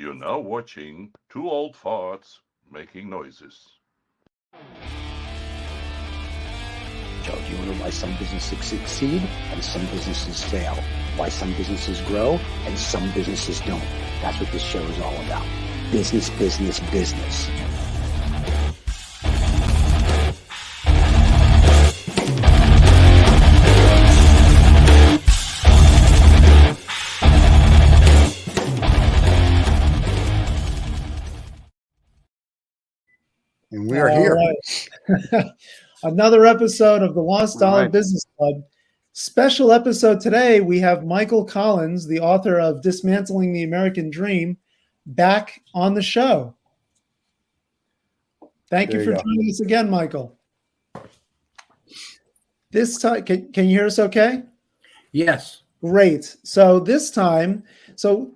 You're now watching two old farts making noises. Joe, do you want to know why some businesses succeed and some businesses fail? Why some businesses grow and some businesses don't? That's what this show is all about. Business, business, business. And we are here. Right. Another episode of the Lost Dollar Business Club. Special episode today. We have Michael Collins, the author of Dismantling the American Dream, back on the show. Thank you for joining us again, Michael. This time, can you hear us okay? Yes. Great. So this time,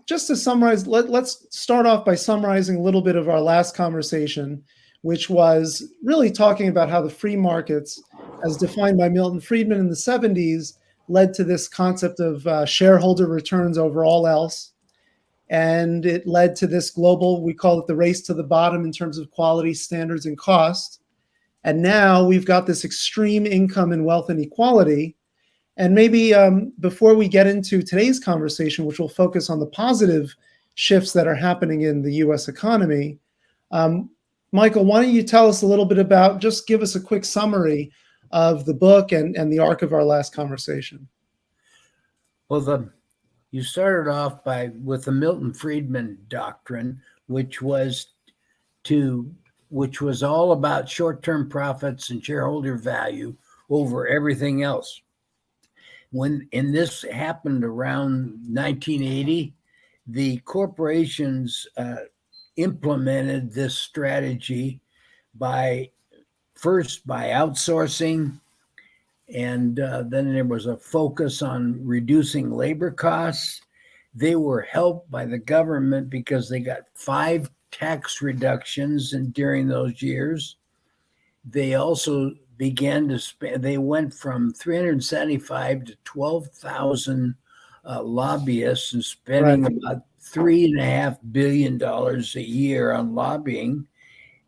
just to summarize, let's start off by summarizing a little bit of our last conversation, which was really talking about how the free markets, as defined by Milton Friedman in the 70s, led to this concept of shareholder returns over all else. And it led to this global, we call it the race to the bottom in terms of quality, standards, and cost. And now we've got this extreme income and wealth inequality. And maybe before we get into today's conversation, which will focus on the positive shifts that are happening in the US economy, Michael, why don't you tell us a little bit about, just give us a quick summary of the book and the arc of our last conversation. Well, you started off with the Milton Friedman Doctrine, which was all about short-term profits and shareholder value over everything else. And this happened around 1980, the corporations implemented this strategy first by outsourcing, and then there was a focus on reducing labor costs. They were helped by the government because they got 5 tax reductions during those years. They also began to spend, they went from 375 to 12,000 lobbyists and spending about $3.5 billion a year on lobbying.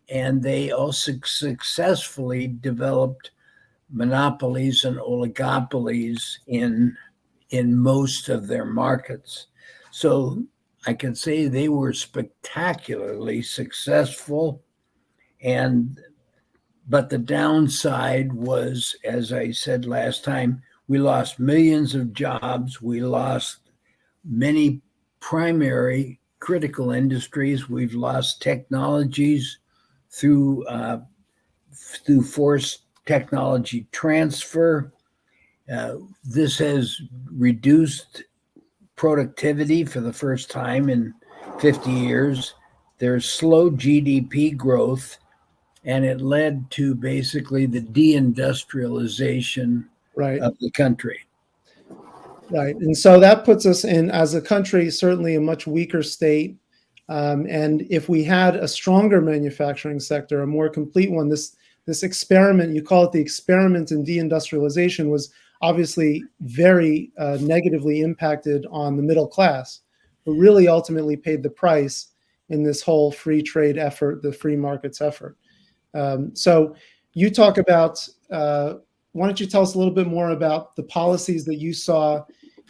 And they also successfully developed monopolies and oligopolies in most of their markets. So I can say they were spectacularly successful. But the downside was, as I said last time, we lost millions of jobs. We lost many primary critical industries. We've lost technologies through forced technology transfer. This has reduced productivity for the first time in 50 years. There's slow GDP growth, and it led to basically the deindustrialization of the country. Right. And so that puts us in, as a country, certainly a much weaker state. And if we had a stronger manufacturing sector, a more complete one, this experiment, you call it the experiment in deindustrialization, was obviously very negatively impacted on the middle class, who really ultimately paid the price in this whole free trade effort, the free markets effort. So you talk about, why don't you tell us a little bit more about the policies that you saw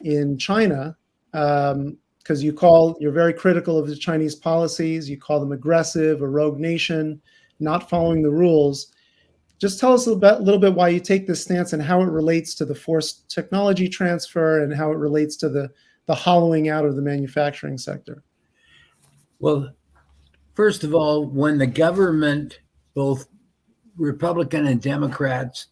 in China? Because you're very critical of the Chinese policies. You call them aggressive, a rogue nation, not following the rules. Just tell us a little bit why you take this stance and how it relates to the forced technology transfer and how it relates to the hollowing out of the manufacturing sector. Well, first of all, when the government, both Republican and Democrats,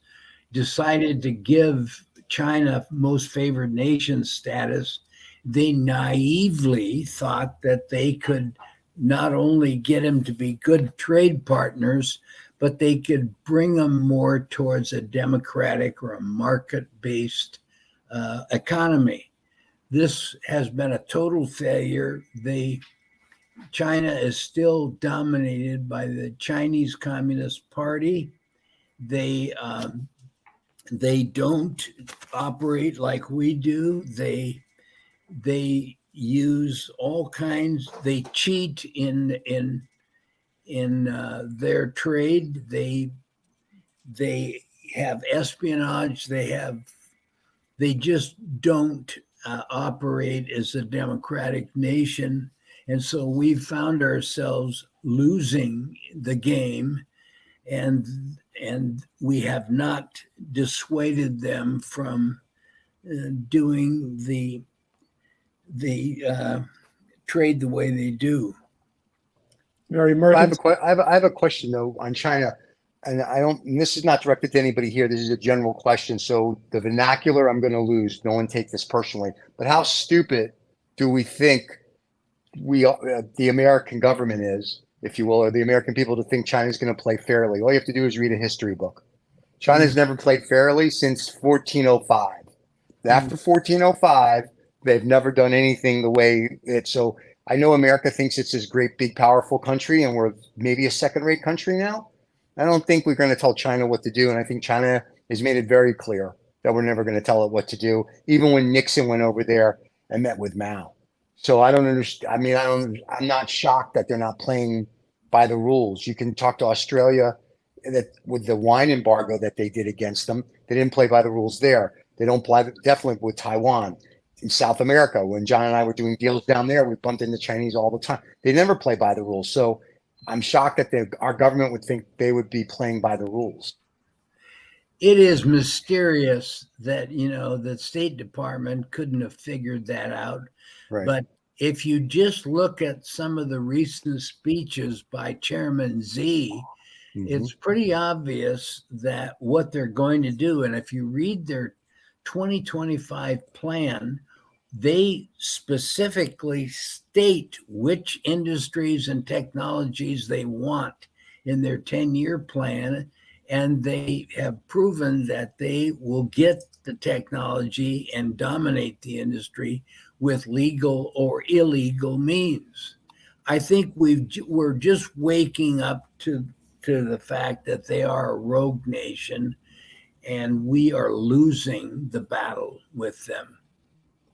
decided to give China most favored nation status, they naively thought that they could not only get them to be good trade partners, but they could bring them more towards a democratic or a market-based economy. This has been a total failure. China is still dominated by the Chinese Communist Party. They don't operate like we do. They use all kinds. They cheat in their trade. They have espionage. They just don't operate as a democratic nation, and so we've found ourselves losing the game, and we have not dissuaded them from doing the trade the way they do. Very I have mercantile. I have a question though on China, and I don't. And this is not directed to anybody here. This is a general question. So the vernacular I'm going to lose. No one take this personally. But how stupid do we think the American government is, if you will, or the American people, to think China's going to play fairly? All you have to do is read a history book. China's never played fairly since 1405. After 1405, they've never done anything the way it. So I know America thinks it's this great, big, powerful country, and we're maybe a second-rate country now. I don't think we're going to tell China what to do, and I think China has made it very clear that we're never going to tell it what to do, even when Nixon went over there and met with Mao. So I don't understand. I mean, I'm not shocked that they're not playing by the rules. You can talk to Australia that with the wine embargo that they did against them, they didn't play by the rules there. They don't play definitely with Taiwan. In South America, when John and I were doing deals down there, we bumped into Chinese all the time. They never play by the rules. So I'm shocked that our government would think they would be playing by the rules. It is mysterious that, the State Department couldn't have figured that out. Right. But if you just look at some of the recent speeches by Chairman Xi, it's pretty obvious that what they're going to do. And if you read their 2025 plan, they specifically state which industries and technologies they want in their 10-year plan. And they have proven that they will get the technology and dominate the industry with legal or illegal means. I think we're just waking up to the fact that they are a rogue nation, and we are losing the battle with them.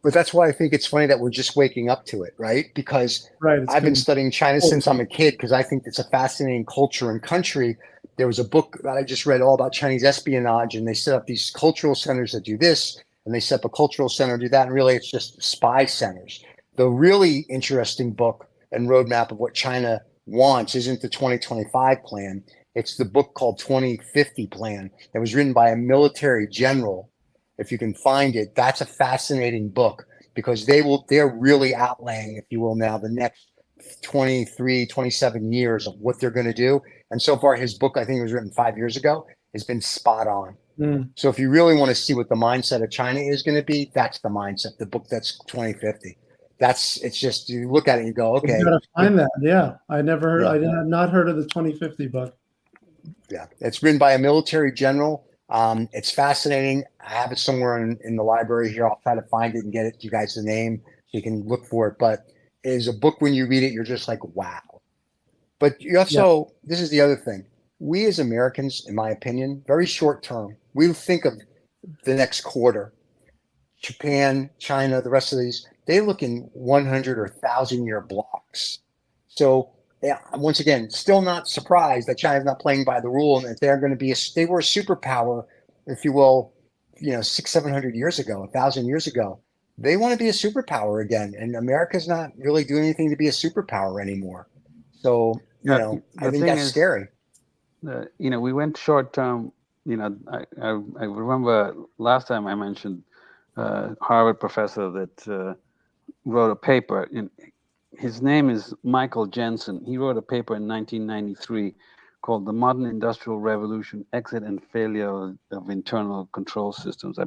But that's why I think it's funny that we're just waking up to it, right? Because I've been studying China since I'm a kid, because I think it's a fascinating culture and country. There was a book that I just read all about Chinese espionage, and they set up these cultural centers that do this, and they set up a cultural center to do that, and really it's just spy centers. The really interesting book and roadmap of what China wants isn't the 2025 plan. It's the book called 2050 plan that was written by a military general. If you can find it, that's a fascinating book, because they're really outlaying, if you will, now the next 23, 27 years of what they're going to do. And so far, his book, I think it was written 5 years ago, has been spot on. So if you really want to see what the mindset of China is going to be, that's the mindset, the book that's 2050. It's just, you look at it and you go, okay. You gotta find that. Yeah. I had not heard of the 2050 book. Yeah. It's written by a military general. It's fascinating. I have it somewhere in the library here. I'll try to find it and get it to you guys, the name, so you can look for it. But it is a book, when you read it, you're just like, wow. But you also, this is the other thing. We as Americans, in my opinion, very short term, we think of the next quarter. Japan, China, the rest of these, they look in 100 or 1,000-year blocks. So once again, still not surprised that China's not playing by the rule, and that they're going to be they were a superpower, if you will, 600-700 years ago, 1,000 years ago. They want to be a superpower again, and America's not really doing anything to be a superpower anymore. So I think that's scary. We went short term. I remember last time I mentioned Harvard professor that wrote a paper. His name is Michael Jensen. He wrote a paper in 1993 called "The Modern Industrial Revolution: Exit and Failure of Internal Control Systems."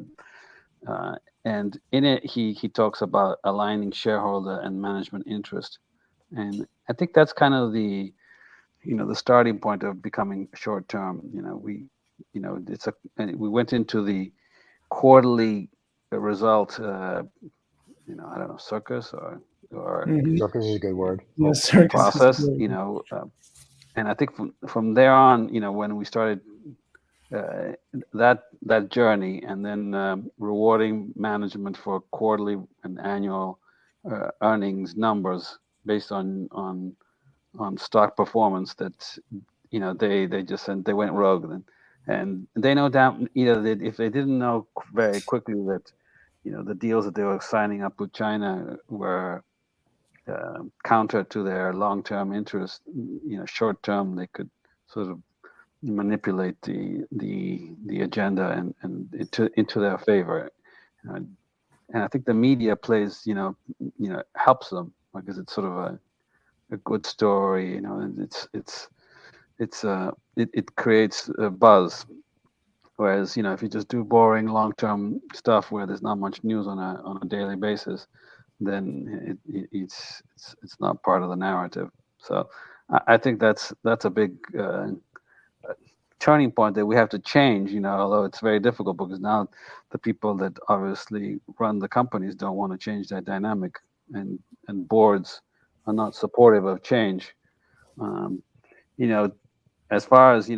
And in it, he talks about aligning shareholder and management interest, and I think that's kind of the starting point of becoming short term. We went into the quarterly result. I don't know, circus or circus is a good word. Process. And I think from there on, when we started that journey, and then rewarding management for quarterly and annual earnings numbers based on stock performance that they just said they went rogue then, and they know down that if they didn't know very quickly that the deals that they were signing up with China were counter to their long-term interest, short-term they could sort of manipulate the agenda and into their favor. And I think the media plays, helps them because it's sort of a good story, and it creates a buzz. Whereas, if you just do boring long-term stuff where there's not much news on a daily basis, then it's not part of the narrative. So I think that's a big turning point that we have to change, although it's very difficult because now the people that obviously run the companies don't want to change that dynamic, and boards are not supportive of change. As far as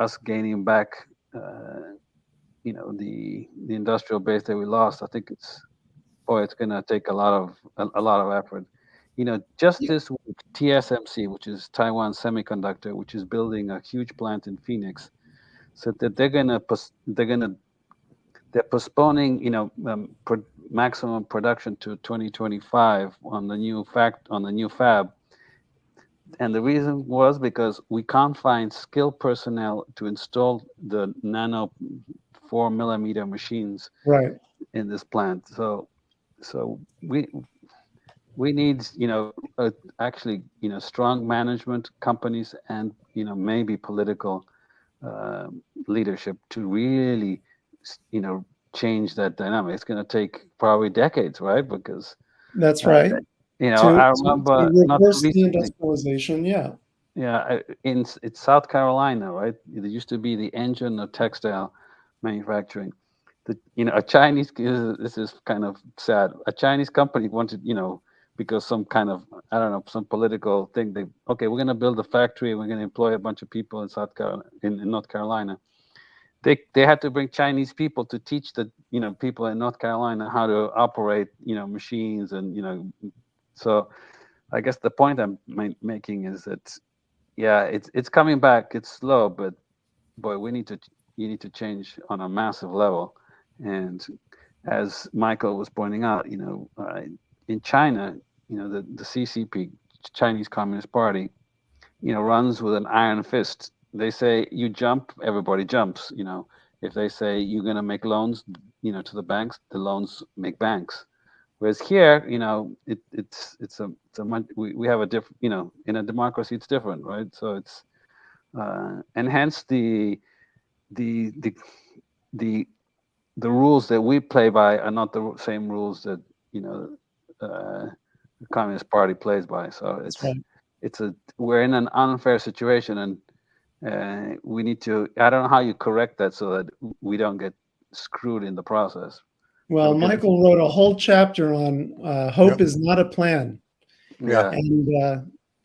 us gaining back the industrial base that we lost, I think it's going to take a lot of effort. Just this week, TSMC, which is Taiwan Semiconductor, which is building a huge plant in Phoenix, said that they're postponing maximum production to 2025 on the new fab, and the reason was because we can't find skilled personnel to install the nano 4 millimeter machines Right. in this plant. So we need actually strong management companies and maybe political leadership to really change that dynamic. It's going to take probably decades, right? Because that's right. I remember to not reverse recently. deindustrialization. Yeah. Yeah, it's South Carolina, right? There used to be the engine of textile manufacturing. A Chinese, this is kind of sad. A Chinese company wanted, because some kind of, I don't know, some political thing. We're going to build a factory. We're going to employ a bunch of people in South Carolina, in North Carolina. They had to bring Chinese people to teach the people in North Carolina how to operate machines, and so I guess the point I'm making is that it's coming back. It's slow, but boy, you need to change on a massive level. And as Michael was pointing out, in China, the CCP, Chinese Communist Party, runs with an iron fist. They say you jump, everybody jumps. If they say you're going to make loans, to the banks, the loans make banks. Whereas here, we have a different, in a democracy, it's different, right? So it's and hence the rules that we play by are not the same rules that the Communist Party plays by. So we're in an unfair situation, and we need to. I don't know how you correct that so that we don't get screwed in the process. Well, Michael wrote a whole chapter on hope is not a plan. Yeah.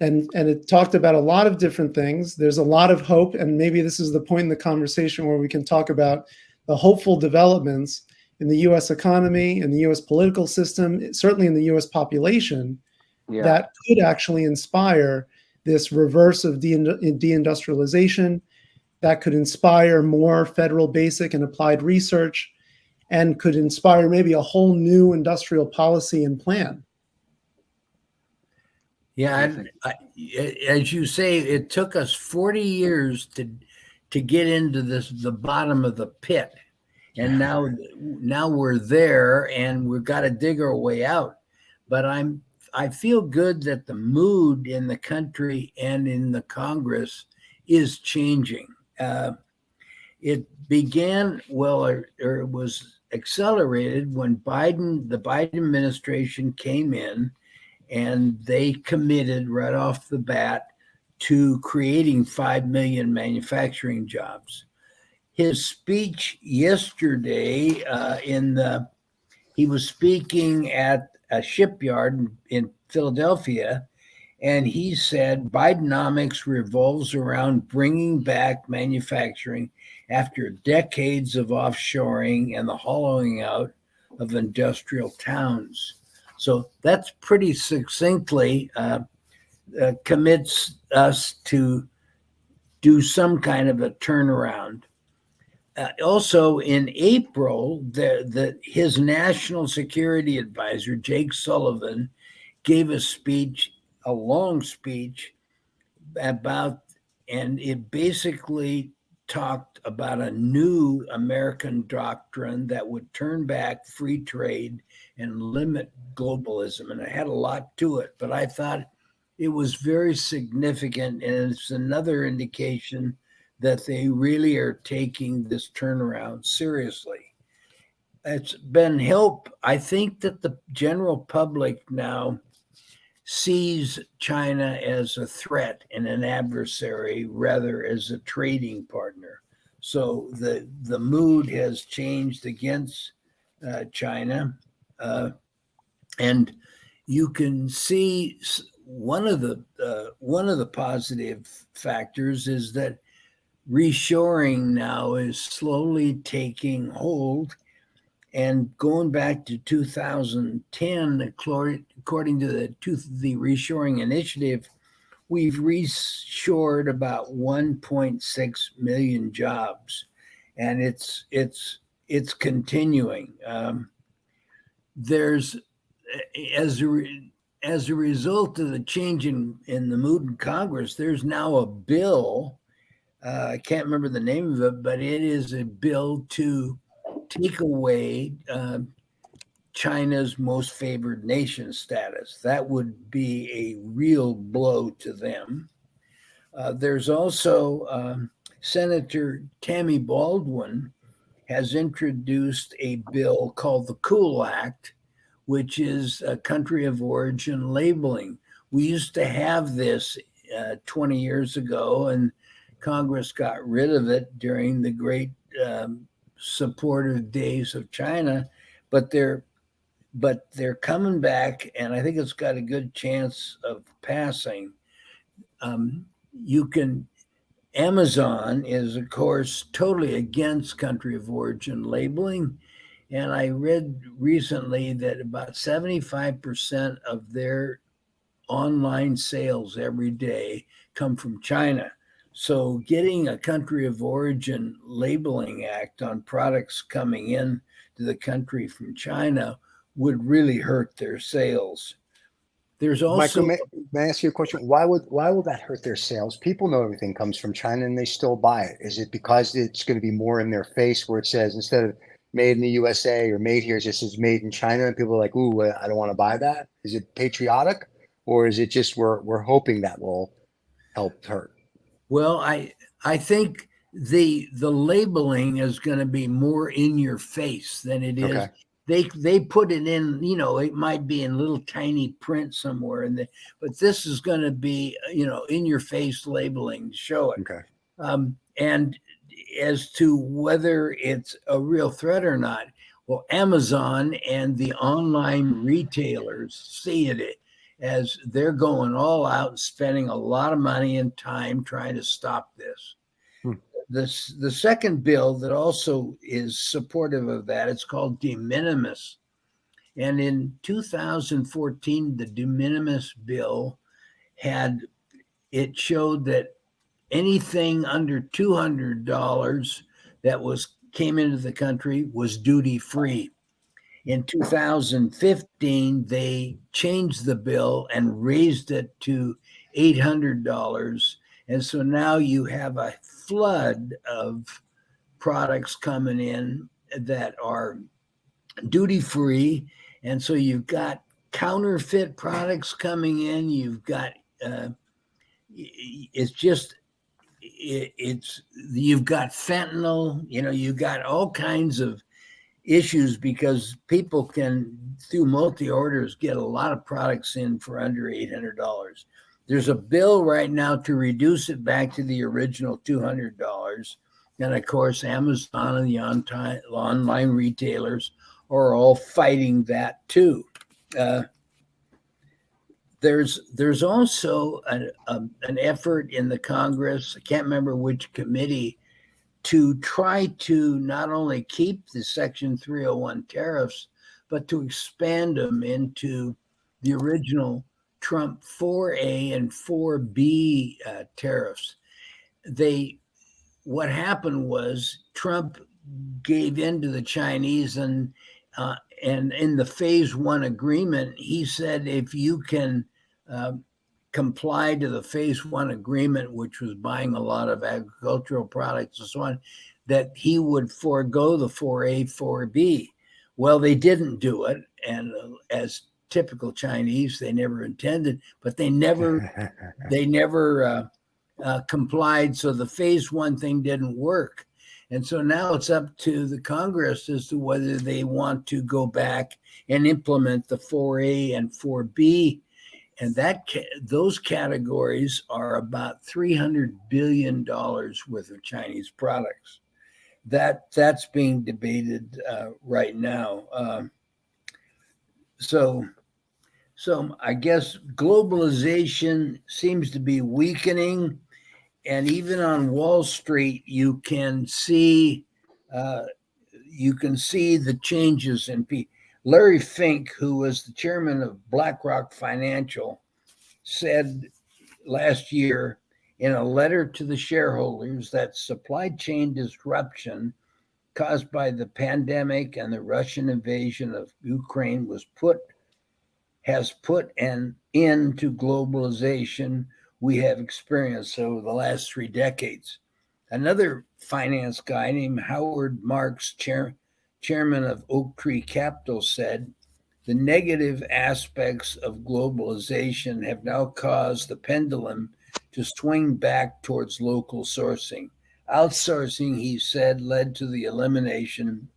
And it talked about a lot of different things. There's a lot of hope, and maybe this is the point in the conversation where we can talk about the hopeful developments in the U.S. economy, in the U.S. political system, certainly in the U.S. population, that could actually inspire this reverse of deindustrialization, that could inspire more federal basic and applied research, and could inspire maybe a whole new industrial policy and plan. Yeah, as you say, it took us 40 years to get into the bottom of the pit, and now we're there, and we've got to dig our way out. But I feel good that the mood in the country and in the Congress is changing. It began or it was accelerated when the Biden administration came in, and they committed right off the bat to creating 5 million manufacturing jobs. His speech yesterday, he was speaking at a shipyard in Philadelphia, and he said Bidenomics revolves around bringing back manufacturing after decades of offshoring and the hollowing out of industrial towns. So that's pretty succinctly commits us to do some kind of a turnaround. Also, in April, his national security advisor, Jake Sullivan, gave a speech, a long speech about, and it basically talked about a new American doctrine that would turn back free trade and limit globalism. And it had a lot to it, but I thought it was very significant. And it's another indication that they really are taking this turnaround seriously. It's been help. I think that the general public now sees China as a threat and an adversary rather as a trading partner. So the mood has changed against China, and you can see one of the positive factors is that reshoring now is slowly taking hold. And going back to 2010, according to the Reshoring Initiative, we've reshored about 1.6 million jobs, and it's continuing. There's as a result of the change in the mood in Congress, there's now a bill. I can't remember the name of it, but it is a bill to take away China's most favored nation status. That would be a real blow to them. There's also Senator Tammy Baldwin has introduced a bill called the Cool Act, which is a country of origin labeling. We used to have this 20 years ago, and Congress got rid of it during the great supportive days of China, but they're coming back, and I think it's got a good chance of passing. Amazon is, of course, totally against country of origin labeling, and I read recently that about 75% of their online sales every day come from China. So getting a country of origin labeling act on products coming in to the country from China would really hurt their sales. There's also Michael, may I ask you a question? Why will that hurt their sales? People know everything comes from China and they still buy it. Is it because it's going to be more in their face where it says instead of made in the USA or made here, it just says made in China, and people are like, ooh, I don't want to buy that? Is it patriotic, or is it just we're hoping that will help hurt? Well, I think the labeling is going to be more in your face than it is. Okay. They put it in, it might be in little tiny print somewhere, but this is going to be, in your face labeling to show it. Okay. And as to whether it's a real threat or not, well, Amazon and the online retailers see it as they're going all out and spending a lot of money and time trying to stop this. The second bill that also is supportive of that, it's called de minimis. And in 2014, the de minimis bill showed that anything under $200 that came into the country was duty free. In 2015, they changed the bill and raised it to $800. And so now you have a flood of products coming in that are duty free. And so you've got counterfeit products coming in. You've got, you've got fentanyl, you've got all kinds of issues because people can, through multi-orders, get a lot of products in for under $800. There's a bill right now to reduce it back to the original $200. And of course, Amazon and the online retailers are all fighting that too. There's also an effort in the Congress, I can't remember which committee, to try to not only keep the Section 301 tariffs, but to expand them into the original Trump 4A and 4B tariffs. What happened was Trump gave in to the Chinese, and in the phase one agreement, he said if you can comply to the phase one agreement, which was buying a lot of agricultural products and so on, that he would forego the 4A, 4B. Well, they didn't do it, and as typical Chinese, they never intended, but they never complied. So the phase one thing didn't work. And so now it's up to the Congress as to whether they want to go back and implement the 4A and 4B. And those categories are about $300 billion worth of Chinese products. That's being debated right now. So I guess globalization seems to be weakening, and even on Wall Street, you can see the changes in people. Larry Fink, who was the chairman of BlackRock Financial, said last year in a letter to the shareholders that supply chain disruption caused by the pandemic and the Russian invasion of Ukraine has put an end to globalization we have experienced over the last 3 decades. Another finance guy named Howard Marks, chairman of Oak Tree Capital, said, the negative aspects of globalization have now caused the pendulum to swing back towards local sourcing. Outsourcing, he said, led to the elimination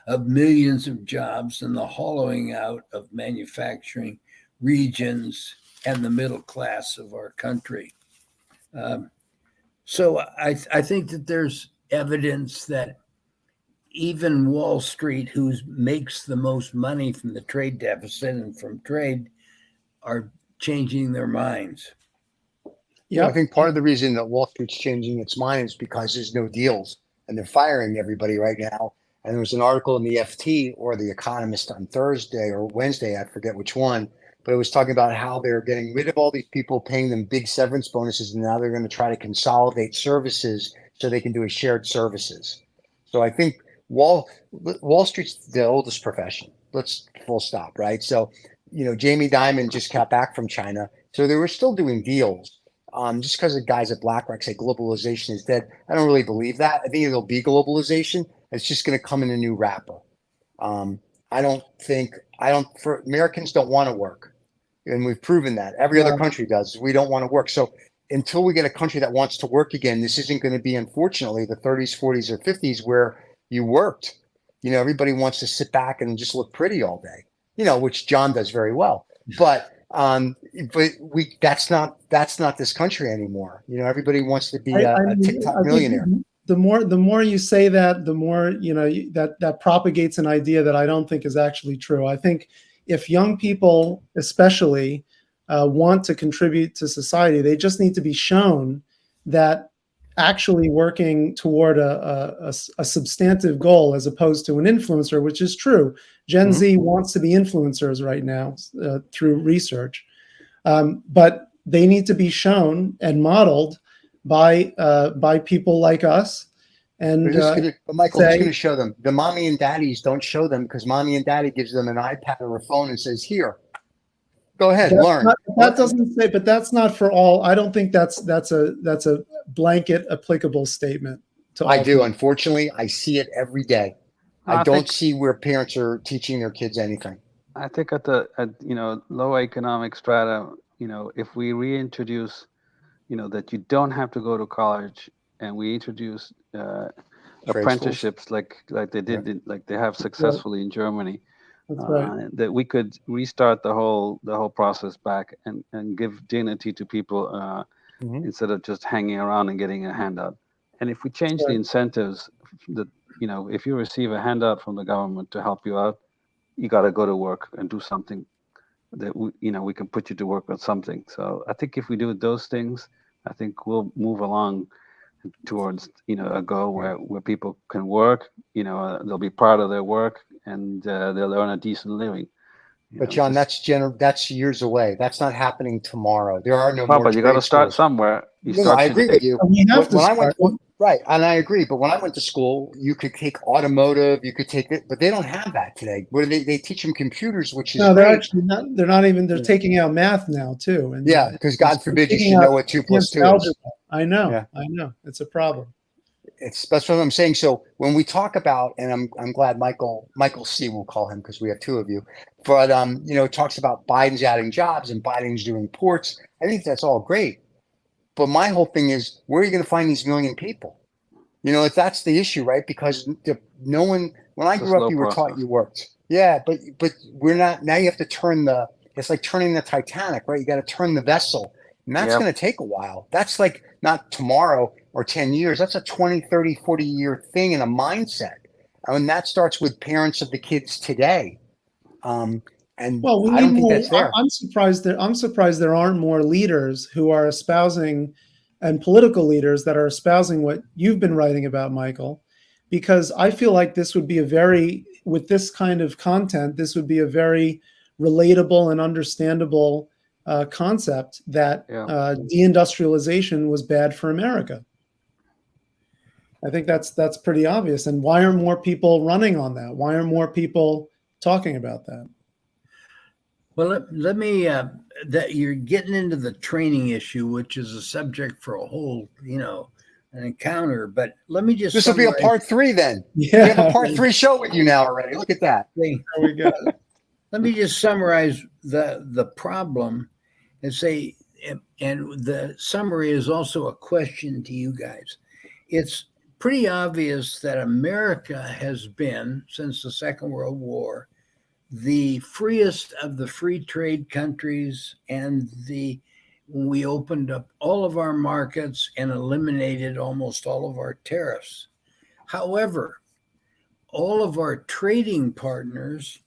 of millions of jobs and the hollowing out of manufacturing regions and the middle class of our country. So I think that there's evidence that even Wall Street, who makes the most money from the trade deficit and from trade, are changing their minds. Yeah, I think part of the reason that Wall Street's changing its mind is because there's no deals and they're firing everybody right now. And there was an article in the FT or the Economist on Thursday or Wednesday, I forget which one, but it was talking about how they're getting rid of all these people, paying them big severance bonuses, and now they're going to try to consolidate services so they can do a shared services. So I think Wall Street's the oldest profession. Let's full stop, right? So, Jamie Dimon just got back from China, so they were still doing deals. Just because the guys at BlackRock say globalization is dead, I don't really believe that. I think it'll be globalization. It's just going to come in a new wrapper. For Americans don't want to work. And we've proven that. Every other country does. We don't want to work. So until we get a country that wants to work again, this isn't going to be, unfortunately, the 30s, 40s, or 50s where you worked. Everybody wants to sit back and just look pretty all day, which John does very well. But that's not this country anymore. Everybody wants to be a TikTok millionaire. The more you say that, the more that propagates an idea that I don't think is actually true. I think if young people, especially, want to contribute to society, they just need to be shown that actually working toward a substantive goal as opposed to an influencer, which is true. Gen Z wants to be influencers right now through research, but they need to be shown and modeled by people like us. And Michael, who's going to show them? The mommy and daddies don't show them because mommy and daddy gives them an iPad or a phone and says, "Here, go ahead, learn." That doesn't say, but that's not for all. I don't think that's a blanket applicable statement to all. I do. Unfortunately, I see it every day. I don't see where parents are teaching their kids anything. I think at low economic strata, if we reintroduce, that you don't have to go to college, and we introduce apprenticeships like they did, like they have successfully in Germany. That's right. That we could restart the whole process back and give dignity to people instead of just hanging around and getting a handout. And if we change the incentives, that if you receive a handout from the government to help you out, you got to go to work and do something that we can put you to work on something. So I think if we do those things, I think we'll move along towards a goal where people can work. They'll be proud of their work, and they'll earn a decent living. But John, that's years away. That's not happening tomorrow. There are no more but you got to trade start schools. somewhere. You No, start I agree today. with you. We have to When I start. went, right, and I agree. But when I went to school, you could take automotive, you could take it, but they don't have that today. What do they teach them computers, which is No, they're great. actually not. They're not even. They're Yeah. taking out math now too. And Yeah, because God they're forbid you taking should out know what 2 + 2 advanced is. algebra. I know. Yeah. I know. It's a problem. That's what I'm saying. So when we talk about, and I'm glad Michael C, we'll call him because we have two of you, but talks about Biden's adding jobs and Biden's doing ports. I think that's all great. But my whole thing is, where are you going to find these million people? If that's the issue, right? Because no one, when I It's a grew up, slow you were taught process. you worked. Yeah, but we're not, now you have to turn it's like turning the Titanic, right? You got to turn the vessel. And that's Yep. going to take a while. That's like not tomorrow or 10 years. That's a 20, 30, 40-year thing and a mindset. And that starts with parents of the kids today. And Well, we I need don't think more. that's there. I'm surprised there aren't more leaders who are espousing, and political leaders that are espousing what you've been writing about, Michael, because I feel like this would be with this kind of content, this would be a very relatable and understandable concept that Yeah. deindustrialization was bad for America. I think that's pretty obvious. And why are more people running on that? Why are more people talking about that? Well, let me, that you're getting into the training issue, which is a subject for a whole, an encounter. But let me just. This will be a part 3 then. Yeah. We have a part 3 show with you now already. Look at that. There we go. Let me just summarize the problem and say, and the summary is also a question to you guys. It's pretty obvious that America has been, since the Second World War, the freest of the free trade countries, and we opened up all of our markets and eliminated almost all of our tariffs. However, all of our trading partners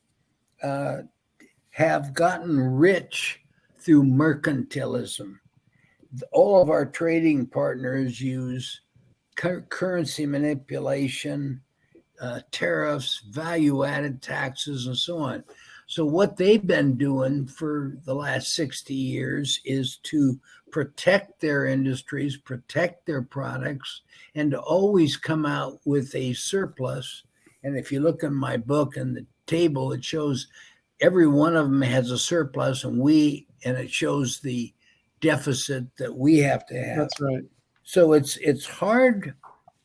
have gotten rich through mercantilism. All of our trading partners use currency manipulation, tariffs, value-added taxes, and so on. So what they've been doing for the last 60 years is to protect their industries, protect their products, and to always come out with a surplus. And if you look in my book and the table, it shows every one of them has a surplus, and it shows the deficit that we have to have. That's right. So it's hard.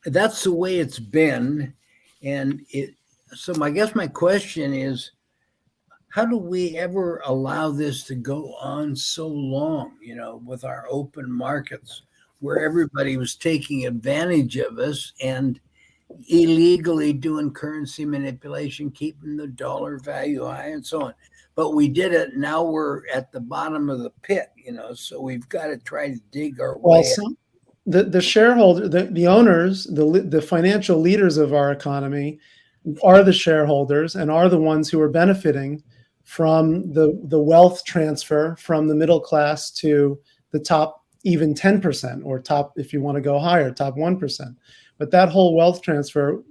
That's the way it's been. And so I guess my question is, how do we ever allow this to go on so long, with our open markets, where everybody was taking advantage of us and illegally doing currency manipulation, keeping the dollar value high and so on. But we did it. Now we're at the bottom of the pit, so we've got to try to dig our way. The shareholder, the owners, the financial leaders of our economy are the shareholders and are the ones who are benefiting from the wealth transfer from the middle class to the top even 10%, or top, if you want to go higher, top 1%. But that whole wealth transfer,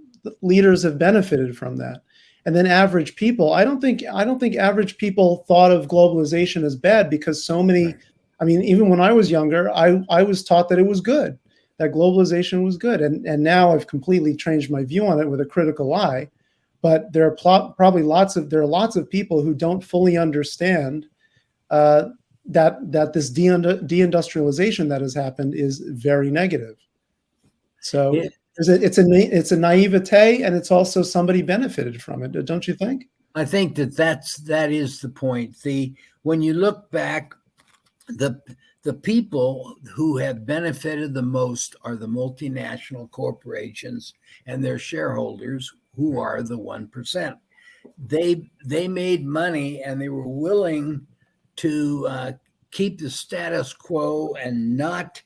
leaders have benefited from that. And then average people, I don't think average people thought of globalization as bad, because so many, I mean, even when I was younger, I was taught that it was good, that globalization was good. And now I've completely changed my view on it with a critical eye. But there are probably lots of people who don't fully understand that this deindustrialization that has happened is very negative. So it's a naivete, and it's also somebody benefited from it, don't you think? I think that is the point. When you look back, the people who have benefited the most are the multinational corporations and their shareholders, who are the 1%. They made money, and they were willing to keep the status quo and not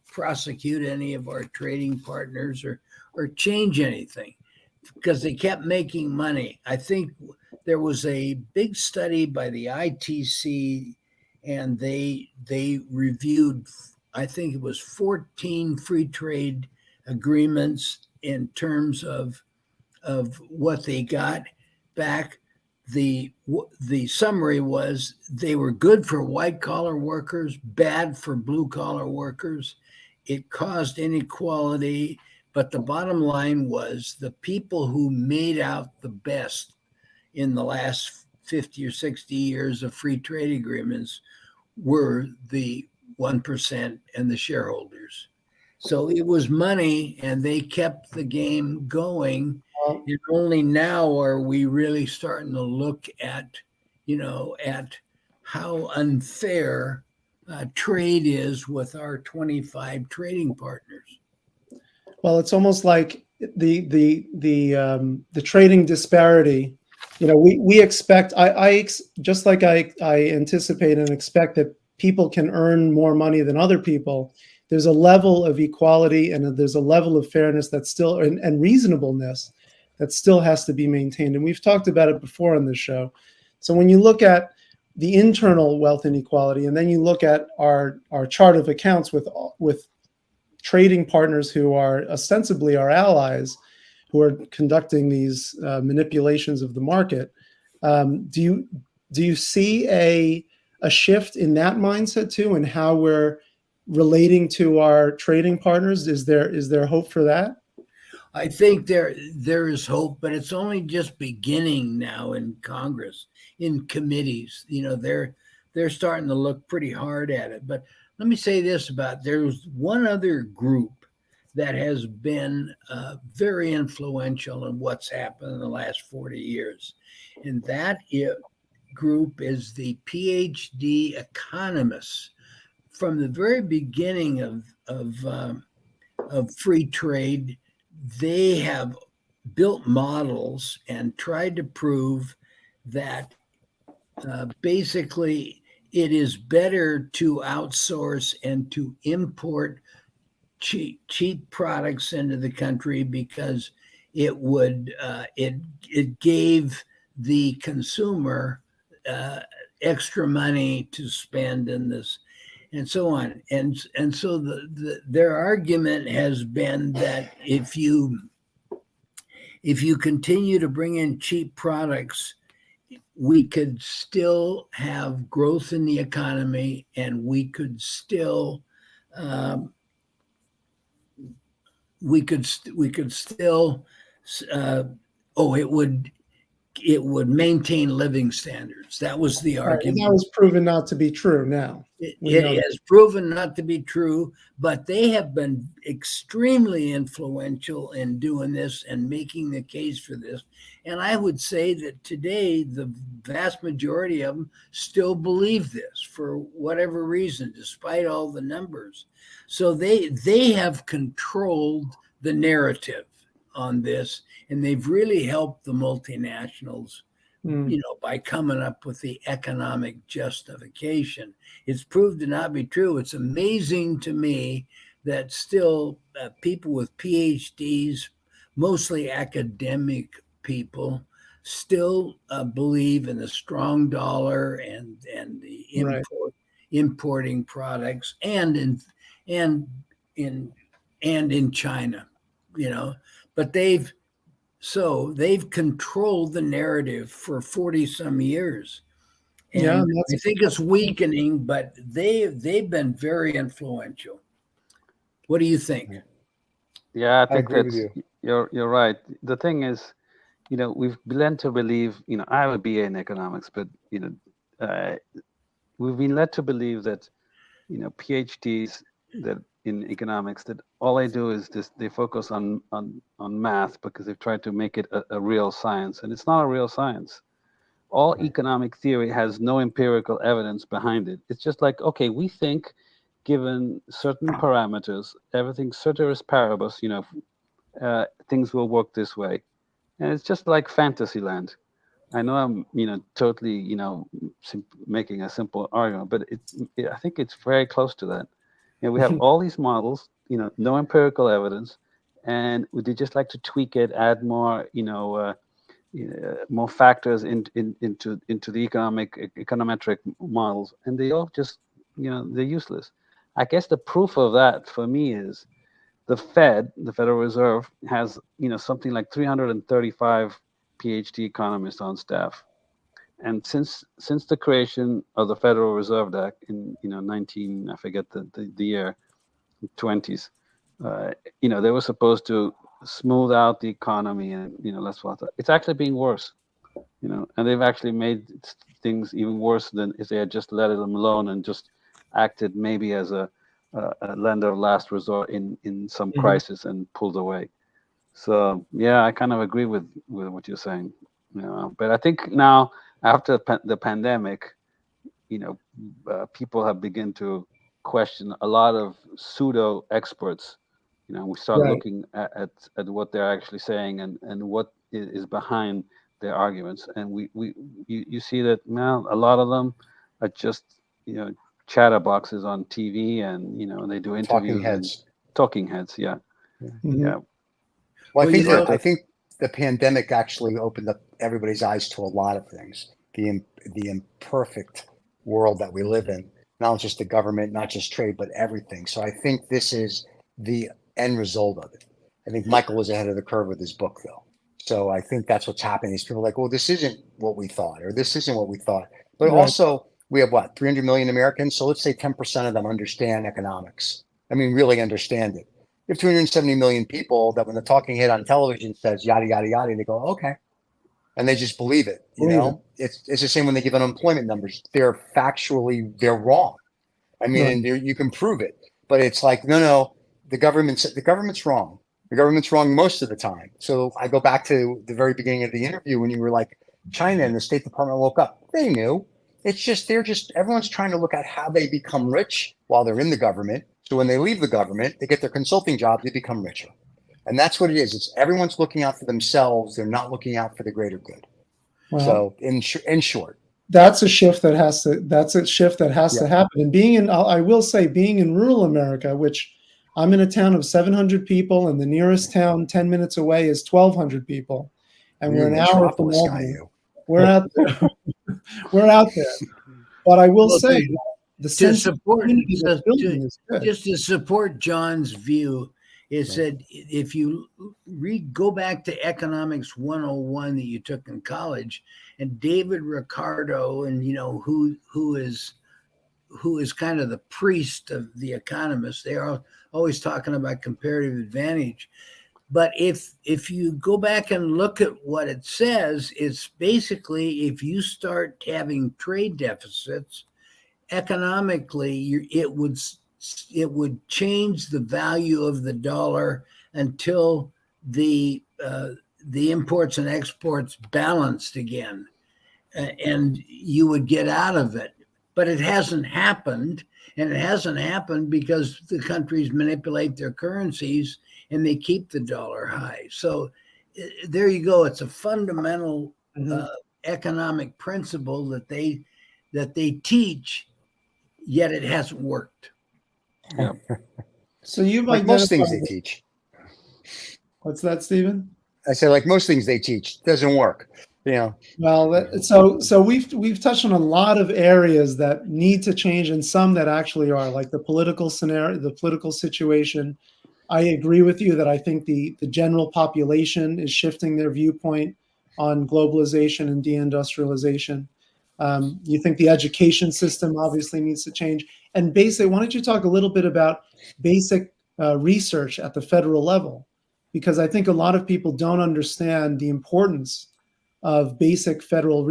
prosecute any of our trading partners or change anything, because they kept making money. I think there was a big study by the ITC, and they reviewed, I think it was 14 free trade agreements in terms of of what they got back. The summary was they were good for white collar workers, bad for blue collar workers. It caused inequality, but the bottom line was the people who made out the best in the last 50 or 60 years of free trade agreements were the 1% and the shareholders. So it was money, and they kept the game going. And only now are we really starting to look at, at how unfair trade is with our 25 trading partners. Well, it's almost like the trading disparity. We expect. Just like I anticipate and expect that people can earn more money than other people. There's a level of equality and there's a level of fairness that's still and reasonableness that still has to be maintained. And we've talked about it before on this show. So when you look at the internal wealth inequality, and then you look at our chart of accounts with trading partners who are ostensibly our allies, who are conducting these manipulations of the market, do you see a shift in that mindset too, and how we're relating to our trading partners? Is there hope for that? I think there is hope, but it's only just beginning now in Congress, in committees. They're starting to look pretty hard at it. But let me say this there's one other group that has been very influential in what's happened in the last 40 years. And that group is the PhD economists. From the very beginning of free trade, they have built models and tried to prove that basically it is better to outsource and to import cheap products into the country because it would it gave the consumer extra money to spend in this, and so on. And so their argument has been that if you continue to bring in cheap products, we could still have growth in the economy, and we could still it would maintain living standards. That was the argument. That was proven not to be true now. It has proven not to be true, but they have been extremely influential in doing this and making the case for this. And I would say that today, the vast majority of them still believe this for whatever reason, despite all the numbers. So they have controlled the narrative on this, and they've really helped the multinationals, by coming up with the economic justification. It's proved to not be true. It's amazing to me that still people with PhDs, mostly academic people, still believe in the strong dollar and the importing products and in China, but they've controlled the narrative for 40 some years. And I think it's weakening, but they've been very influential. What do you think? Yeah, I think agree with you. You're right. The thing is, we've been led to believe, I have a BA in economics, but we've been led to believe that, PhDs that in economics, that all they do is they focus on math because they've tried to make it a real science, and it's not a real science. All economic theory has no empirical evidence behind it. It's just like, okay, we think given certain parameters, everything ceteris paribus, things will work this way. And it's just like fantasy land. I know I'm, totally, making a simple argument, but I think it's very close to that. We have all these models, no empirical evidence, and they just like to tweak it, add more, more factors into the econometric models, and they all just, they're useless. I guess the proof of that for me is the Federal Reserve, has something like 335 PhD economists on staff. And since the creation of the Federal Reserve Act in 19, I forget the year, 20s, they were supposed to smooth out the economy and less volatile. It's actually being worse, and they've actually made things even worse than if they had just let them alone and just acted maybe as a lender of last resort in some crisis and pulled away. So yeah, I kind of agree with what you're saying. But I think now, after the pandemic, people have begun to question a lot of pseudo experts. We start Right. looking at what they're actually saying and what is behind their arguments. And you see that now a lot of them are just chatterboxes on TV, and they do interviews and talking heads. Yeah. Mhm. Yeah. Well, Well, I think the pandemic actually opened up everybody's eyes to a lot of things. The imperfect world that we live in, not just the government, not just trade, but everything. So I think this is the end result of it. I think Michael was ahead of the curve with his book, though. So I think that's what's happening. These people are like, well, this isn't what we thought, or this isn't what we thought. But Right. also, we have what, 300 million Americans? So let's say 10% of them understand economics. I mean, really understand it. You have 270 million people that when the talking head on television says yada, yada, yada, they go, okay. And they just believe it. It's the same when they give unemployment numbers. They're wrong. I mean, Right. and you can prove it, but it's like, no, the government's wrong. The government's wrong most of the time. So I go back to the very beginning of the interview when you were like, China and the State Department woke up. They knew. It's just, everyone's trying to look at how they become rich while they're in the government. So when they leave the government, they get their consulting jobs, they become richer. And that's what it is. It's everyone's looking out for themselves. They're not looking out for the greater good. Well, So in short, that's a shift that has to happen. And I will say, being in rural America, which I'm in a town of 700 people, and the nearest town 10 minutes away is 1,200 people, and we're an hour from Albany. We're out there. We're out there. But I will say, the sense of community that's building is good. Just to support John's view, it said if you go back to Economics 101 that you took in college, and David Ricardo, and who is kind of the priest of the economists, they are always talking about comparative advantage. But if you go back and look at what it says, it's basically, if you start having trade deficits, economically, it would change the value of the dollar until the imports and exports balanced again, and you would get out of it. But it hasn't happened, and it hasn't happened because the countries manipulate their currencies and they keep the dollar high. So there you go. It's a fundamental economic principle that they teach, yet it hasn't worked. Yeah. So you've like most things they teach. What's that, Stephen? I say, like most things they teach, doesn't work. Well, so we've touched on a lot of areas that need to change, and some that actually are, like the political scenario, the political situation. I agree with you that I think the general population is shifting their viewpoint on globalization and deindustrialization. You think the education system obviously needs to change. And why don't you talk a little bit about basic research at the federal level? Because I think a lot of people don't understand the importance of basic federal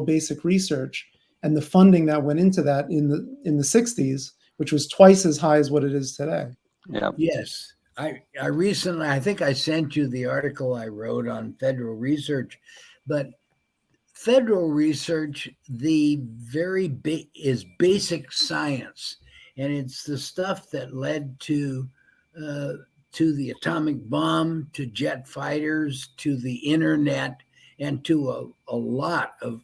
basic research and the funding that went into that in the 60s, which was twice as high as what it is today. Yeah. Yes. I recently, I think I sent you the article I wrote on federal research, but federal research, is basic science, and it's the stuff that led to the atomic bomb, to jet fighters, to the internet, and to a lot of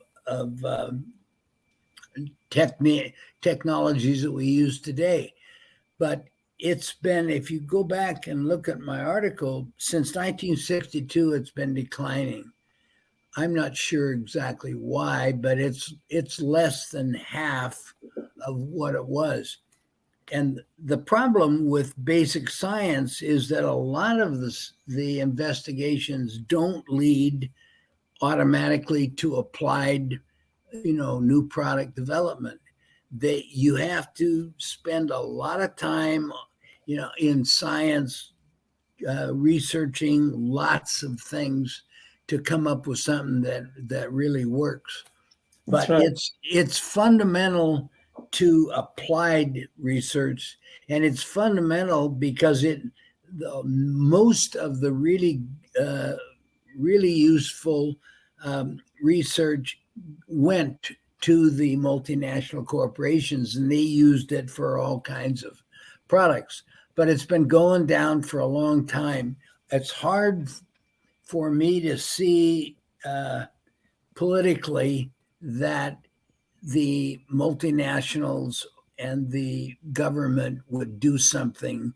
technologies that we use today. But it's been, if you go back and look at my article, since 1962, it's been declining. I'm not sure exactly why, but it's less than half of what it was. the problem with basic science is that a lot of the investigations don't lead automatically to applied, new product development. You have to spend a lot of time, in science, researching lots of things to come up with something that really works. That's But right. it's fundamental to applied research, and it's fundamental because most of the really useful research went to the multinational corporations, and they used it for all kinds of products. But it's been going down for a long time. It's hard for me to see politically that the multinationals and the government would do something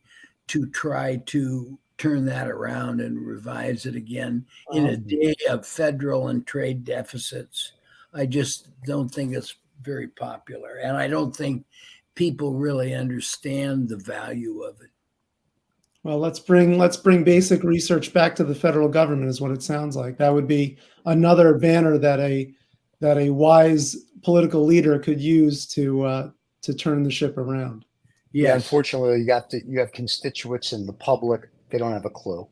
to try to turn that around and revise it again in a day of federal and trade deficits. I just don't think it's very popular, and I don't think people really understand the value of it. Well, let's bring basic research back to the federal government, is what it sounds like. That would be another banner that a wise political leader could use to turn the ship around. Yeah, Yes. unfortunately, you have constituents in the public, they don't have a clue.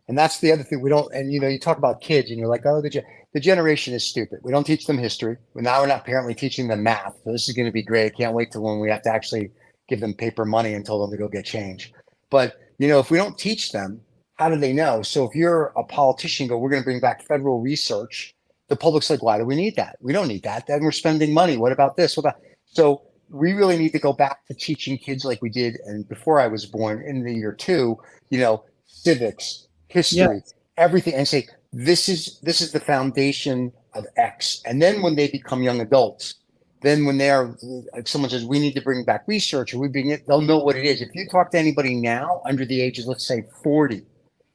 And that's the other thing we don't, and you talk about kids and you're like, oh, the generation is stupid. We don't teach them history. Now we're not apparently teaching them math. So this is going to be great. I can't wait till when we have to actually give them paper money and tell them to go get change. But, if we don't teach them, how do they know? So if you're a politician, we're going to bring back federal research. The public's like, why do we need that? We don't need that. Then we're spending money. What about this? So we really need to go back to teaching kids like we did. And before I was born in the year 2, civics, history, everything, and say, this is the foundation of X. And then when they become young adults, then when someone says, we need to bring back research, or they'll know what it is. If you talk to anybody now under the age of, let's say, 40,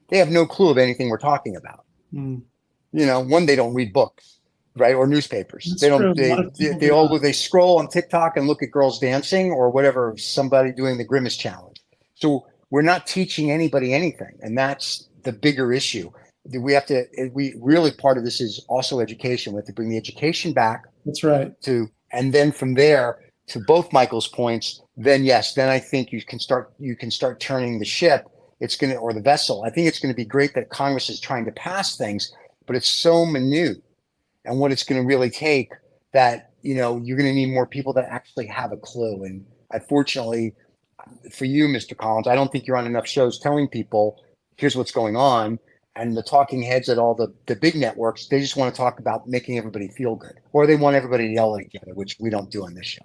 they have no clue of anything we're talking about. One, they don't read books, right? Or newspapers. That's they don't, true. they scroll on TikTok and look at girls dancing or whatever, somebody doing the Grimace challenge. So we're not teaching anybody anything. And that's the bigger issue. We really, part of this is also education. We have to bring the education back. That's right. And then from there, to both Michael's points, then I think you can start turning the ship. Or the vessel. I think it's going to be great that Congress is trying to pass things, but it's so minute. And what it's going to really take that, you're going to need more people that actually have a clue. And unfortunately for you, Mr. Collins, I don't think you're on enough shows telling people, here's what's going on. And the talking heads at all the big networks, they just want to talk about making everybody feel good, or they want everybody to yell at each other, which we don't do on this show.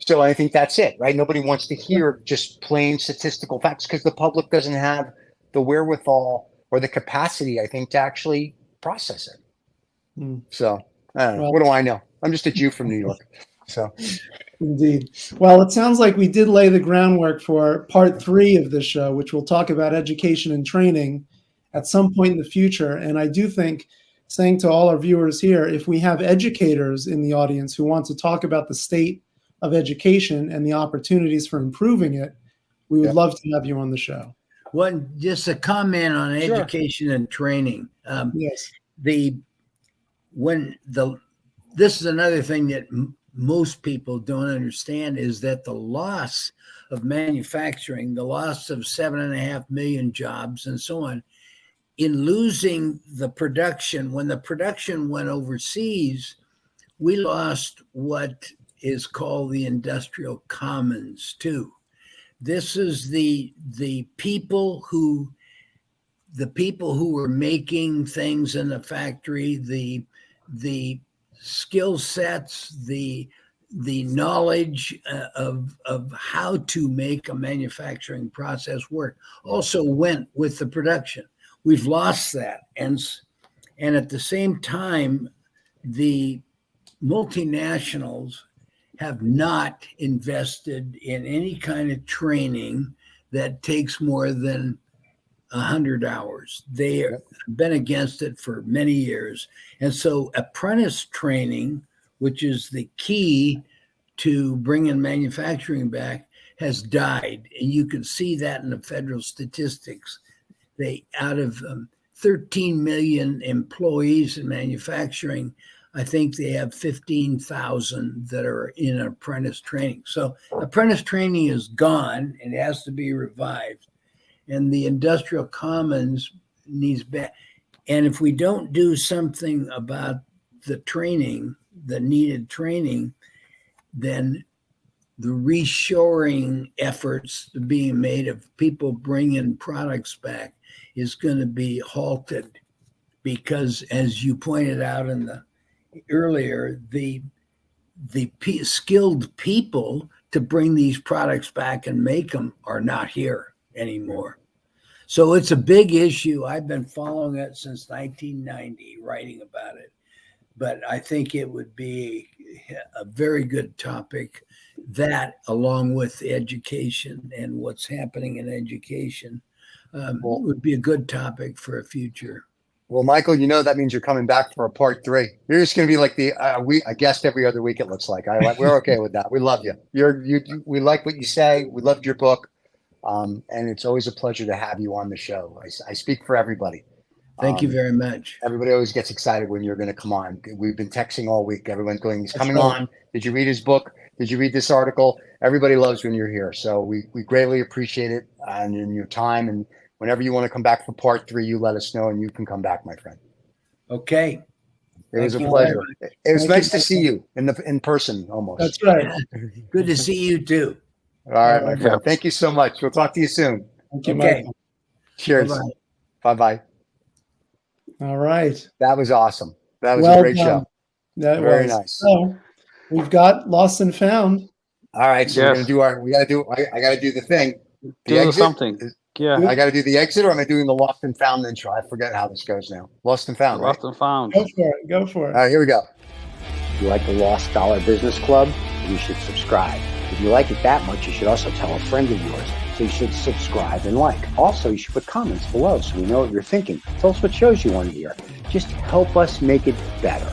So I think that's it, right? Nobody wants to hear just plain statistical facts because the public doesn't have the wherewithal or the capacity, I think, to actually process it. So I don't know. What do I know? I'm just a Jew from New York. So indeed. Well, it sounds like we did lay the groundwork for part 3 of this show, which will talk about education and training at some point in the future. And I do think, saying to all our viewers here, if we have educators in the audience who want to talk about the state of education and the opportunities for improving it, we would love to have you on the show. Just a comment on education and training. Yes. This is another thing that most people don't understand, is that the loss of manufacturing, the loss of 7.5 million jobs and so on, in losing the production, when the production went overseas, we lost what is called the industrial commons too. This is the people who were making things in the factory, the skill sets, the knowledge of how to make a manufacturing process work also went with the production. We've lost that. And at the same time, the multinationals have not invested in any kind of training that takes more than 100 hours. They have been against it for many years. And so apprentice training, which is the key to bring in manufacturing back has died. And you can see that in the federal statistics. They, out of 13 million employees in manufacturing, I think they have 15,000 that are in apprentice training. So apprentice training is gone. It has to be revived. And the industrial commons needs back. And if we don't do something about the training, the needed training, then the reshoring efforts being made of people bringing products back is going to be halted, because, as you pointed out in the earlier, the skilled people to bring these products back and make them are not here anymore. So it's a big issue. I've been following it since 1990, writing about it. But I think it would be a very good topic, that along with education and what's happening in education, would be a good topic for a future. Well, Michael, you know that means you're coming back for a part 3. You're just going to be like a guest every other week. It looks like. We're okay with that. We love you. We like what you say. We loved your book, and it's always a pleasure to have you on the show. I speak for everybody. Thank you very much. Everybody always gets excited when you're going to come on. We've been texting all week. Everyone's going, he's coming right. on. Did you read his book? Did you read this article? Everybody loves when you're here. So we greatly appreciate it, and in your time. And whenever you want to come back for part 3, you let us know, and you can come back, my friend. Okay. It was a pleasure. It was nice to see you in person almost. That's right. Good to see you too. All right, my friend. Thank you so much. We'll talk to you soon. Thank you, Okay. Michael. Cheers. Bye-bye. All right. That was awesome. That was Well a great done. show. That Very was. nice. So we've got Lost and Found. All right, so Yes. we got to do, I got to do the thing. The Do exit? something. Yeah. I got to do the exit, or am I doing the Lost and Found intro? I forget how this goes now. Lost and Found, right? Lost and found. Go for it. Go for it. All right, here we go. If you like the Lost Dollar Business Club, you should subscribe. If you like it that much, you should also tell a friend of yours. So you should subscribe and like. Also, you should put comments below so we know what you're thinking. Tell us what shows you want to hear. Just help us make it better.